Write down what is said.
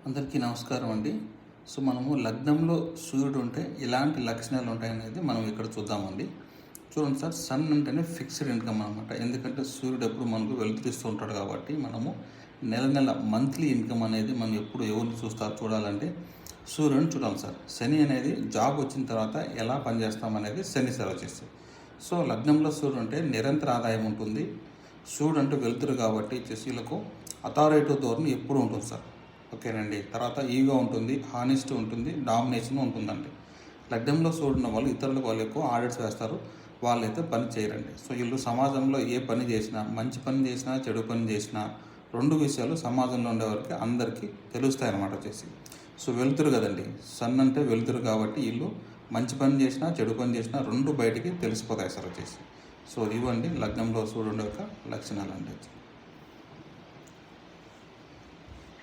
అందరికీ నమస్కారం అండి. సో, మనము లగ్నంలో సూర్యుడు ఉంటే ఎలాంటి లక్షణాలు ఉంటాయనేది మనం ఇక్కడ చూద్దామండి. చూడండి సార్, సన్ అంటేనే ఫిక్స్డ్ ఇన్‌కమ్ అనమాట. ఎందుకంటే సూర్యుడు ఎప్పుడు మనకు వెలుతురిస్తూ ఉంటాడు కాబట్టి, మనము నెల మంత్లీ ఇన్‌కమ్ అనేది మనం ఎప్పుడు ఎవరిని చూడాలంటే సూర్యుడిని చూడాలి సార్. శని అనేది జాబ్ వచ్చిన తర్వాత ఎలా పనిచేస్తామనేది శని సార్ వచ్చేసి. సో, లగ్నంలో సూర్యుడు ఉంటే నిరంతర ఆదాయం ఉంటుంది. సూర్యుడు అంటే వెలుతురు కాబట్టి వీళ్ళకు అథారిటీ ధోరణి ఎప్పుడు ఉంటుంది సార్. ఓకేనండి. తర్వాత ఈగో ఉంటుంది, హానెస్టీ ఉంటుంది, డామినేషన్ ఉంటుందండి. లగ్నంలో చూడిన వాళ్ళు ఇతరులకు వాళ్ళు ఎక్కువ ఆడిట్స్ వేస్తారు. వాళ్ళైతే పని చేయరండి. సో, వీళ్ళు సమాజంలో ఏ పని చేసినా, మంచి పని చేసినా, చెడు పని చేసినా 2 విషయాలు సమాజంలో ఉండేవారికి అందరికీ తెలుస్తాయన్నమాట వచ్చేసి. సో, వెలుతురు కదండి. సన్ అంటే వెలుతురు కాబట్టి వీళ్ళు మంచి పని చేసినా, చెడు పని చేసినా 2 బయటికి తెలిసిపోతాయి సార్ వచ్చేసి. సో, ఇవ్వండి లగ్నంలో సూర్యుడి యొక్క లక్షణాలండి.